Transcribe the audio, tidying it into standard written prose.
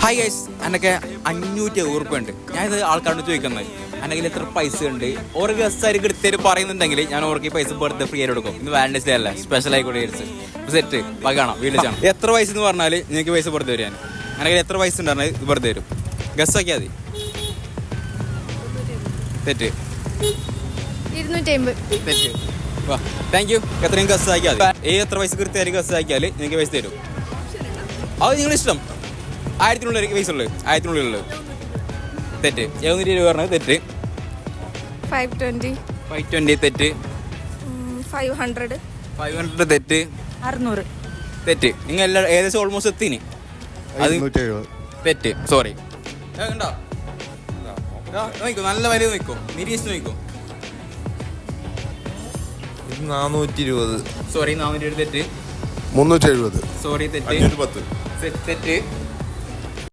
Hi guys, എന്നൊക്കെ 560 ഉണ്ട്. ഞാനിത് ആൾക്കാരോട് ചോദിക്കുന്നത് അല്ലെങ്കിൽ എത്ര പൈസ ഉണ്ട്. ഓരോ ഗസ്റ്റായിട്ട് കൃത്യമായിട്ട് പറയുന്നുണ്ടെങ്കിൽ ഞാൻ ഓർക്ക് പൈസ ബർത്ത്ഡേ ഫ്രീ ആയിട്ട് കൊടുക്കും. ഇന്ന് വാലന്റൈൻസ് ഡേ അല്ലേ, സ്പെഷ്യൽ ആയിക്കോട്ടെ സെറ്റ് കാണാം വീട്ടിൽ കാണാം. എത്ര പൈസ എന്ന് പറഞ്ഞാൽ നിങ്ങൾക്ക് പൈസ വെറുതെ വരും. അല്ലെങ്കിൽ എത്ര പൈസ ഉണ്ടായിരുന്നത് ഇത് വെറുതെ വരും. ഗസ് ആക്കിയാൽ മതി. തെറ്റ് 250. തെറ്റ്. വാ, താങ്ക് യു. എത്രയും ഗസ് ആക്കിയാൽ മതി. എത്ര പൈസ കൃത്യമായിട്ട് ഗസ് ആക്കിയാൽ നിങ്ങൾക്ക് പൈസ തരും. അത് നിങ്ങളുടെ ഇഷ്ടം. 1000 പൈസ ഉള്ളത്, 1000 ഉള്ളത്. തെറ്റ്. 720 പറഞ്ഞത് തെറ്റ്. 520. 520 തെറ്റ്. 500. 500 തെറ്റ്. 600. തെറ്റ്. നിങ്ങൾ എല്ലാ ഏകദേശം ഓൾമോസ്റ്റ് എത്തിന്. അത് തെറ്റ്. സോറി. കണ്ടോ, നോക്കോ, നല്ല വില നോക്കോ, നിരീക്ഷിച്ച് നോക്കോ. 420. സോറി, 420 തെറ്റ്. 370. സോറി, തെറ്റ്. 510. തെറ്റ്.